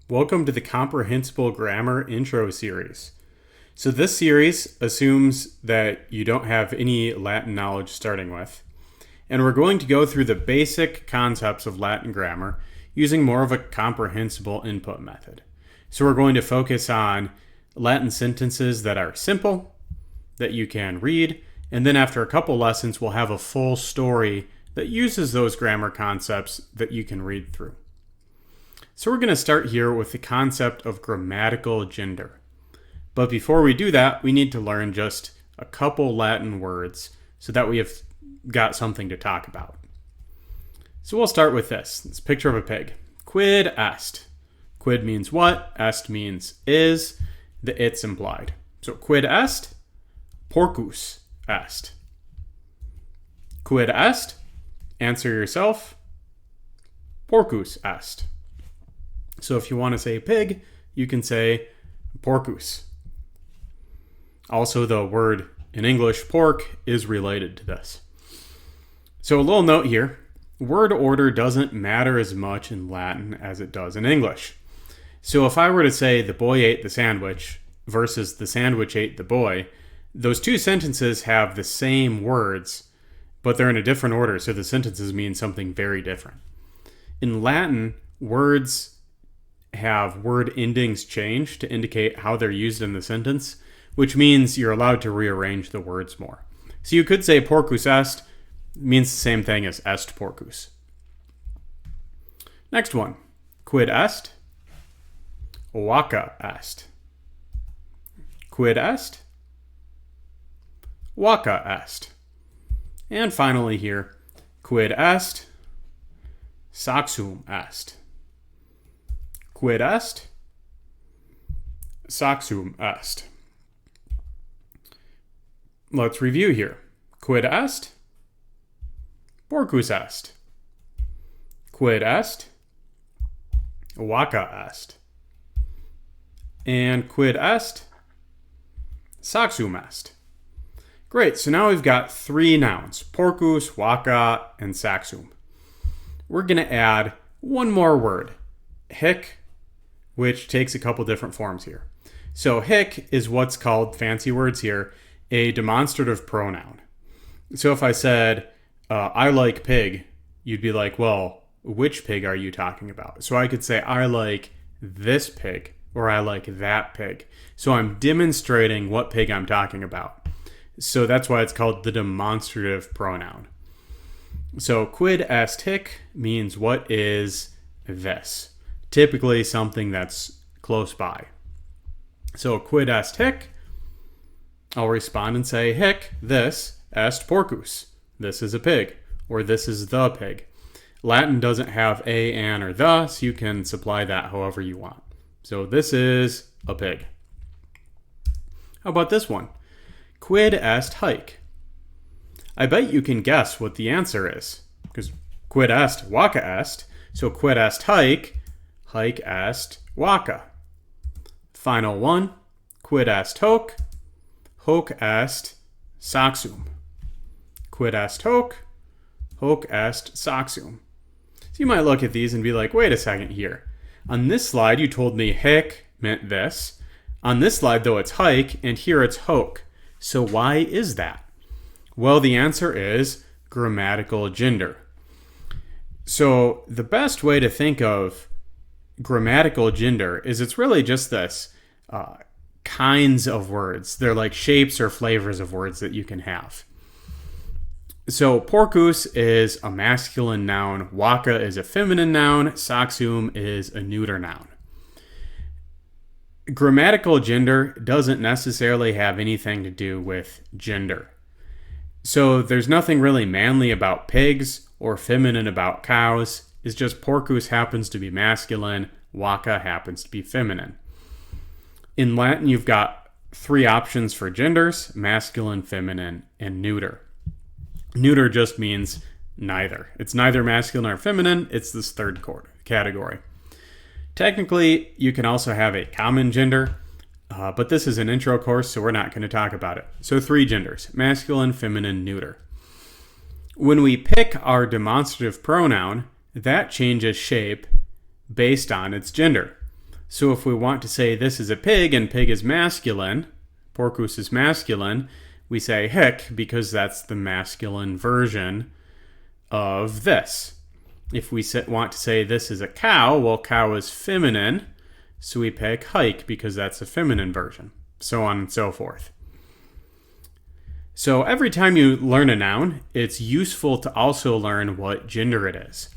Welcome to the Comprehensible Grammar Intro Series. So this series assumes that you don't have any Latin knowledge starting with, and we're going to go through the basic concepts of Latin grammar using more of a comprehensible input method. So we're going to focus on Latin sentences that are simple, that you can read, and then after a couple lessons we'll have a full story that uses those grammar concepts that you can read through. So we're going to start here with the concept of grammatical gender. But before we do that, we need to learn just a couple Latin words so that we have got something to talk about. So we'll start with this picture of a pig. Quid est. Quid means what, est means is, the it's implied. So quid est, porcus est. Quid est, answer yourself, porcus est. So if you want to say pig, you can say porcus. Also, the word in English, pork, is related to this. So a little note here, word order doesn't matter as much in Latin as it does in English. So if I were to say the boy ate the sandwich versus the sandwich ate the boy, those two sentences have the same words, but they're in a different order, so the sentences mean something very different. In Latin, words have word endings change to indicate how they're used in the sentence, which means you're allowed to rearrange the words more. So you could say porcus est means the same thing as est porcus. Next one, quid est, vacca est. Quid est, vacca est. And finally here, quid est, saxum est. Quid est, saxum est. Let's review here. Quid est, porcus est. Quid est, vacca est. And quid est, saxum est. Great, so now we've got three nouns, porcus, vacca, and saxum. We're going to add one more word, hic, which takes a couple different forms here. So hic is what's called, fancy words here, a demonstrative pronoun. So if I said, I like pig, you'd be like, well, which pig are you talking about? So I could say, I like this pig, or I like that pig. So I'm demonstrating what pig I'm talking about. So that's why it's called the demonstrative pronoun. So quid est hic means what is this? Typically something that's close by. So quid est hic, I'll respond and say, hic, this, est porcus. This is a pig, or this is the pig. Latin doesn't have a, an, or the, so you can supply that however you want. So this is a pig. How about this one? Quid est hic? I bet you can guess what the answer is, because quid est, vacca est, so quid est hic, hic est vacca. Final one, quid est hoc, hoc est saxum. Quid est hoc, hoc est saxum. So you might look at these and be like, wait a second here. On this slide, you told me hic meant this. On this slide, though, it's hic, and here it's hoc. So why is that? Well, the answer is grammatical gender. So the best way to think of grammatical gender is it's really just this kinds of words. They're like shapes or flavors of words that you can have. So porcus is a masculine noun, vacca is a feminine noun, saxum is a neuter noun. Grammatical gender doesn't necessarily have anything to do with gender. So there's nothing really manly about pigs or feminine about cows. It's just porcus happens to be masculine, vacca happens to be feminine. In Latin, you've got three options for genders, masculine, feminine, and neuter. Neuter just means neither. It's neither masculine or feminine, it's this third category. Technically, you can also have a common gender, but this is an intro course, so we're not going to talk about it. So three genders, masculine, feminine, neuter. When we pick our demonstrative pronoun, that changes shape based on its gender. So if we want to say this is a pig and pig is masculine, porcus is masculine, we say hic because that's the masculine version of this. If we want to say this is a cow, well, cow is feminine, so we pick hike because that's a feminine version, so on and so forth. So every time you learn a noun, it's useful to also learn what gender it is.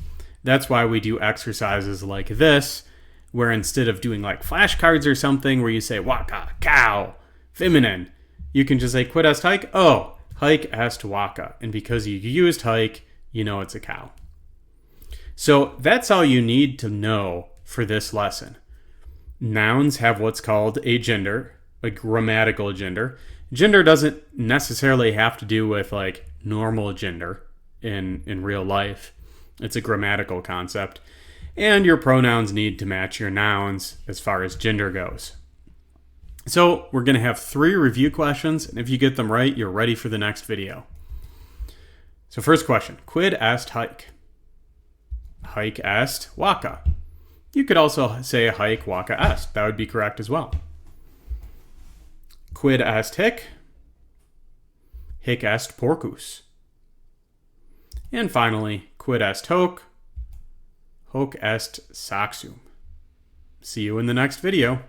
That's why we do exercises like this, where instead of doing like flashcards or something where you say waka, cow, feminine, you can just say quid est hike, oh, hike est waka. And because you used hike, you know it's a cow. So that's all you need to know for this lesson. Nouns have what's called a gender, a grammatical gender. Gender doesn't necessarily have to do with like normal gender in real life. It's a grammatical concept. And your pronouns need to match your nouns as far as gender goes. So we're going to have 3 review questions, and if you get them right, you're ready for the next video. So first question, quid est hike? Hike est waka. You could also say hike waka est. That would be correct as well. Quid est hic? Hic est porcus. And finally, quid est hoc? Hoc est saxum. See you in the next video.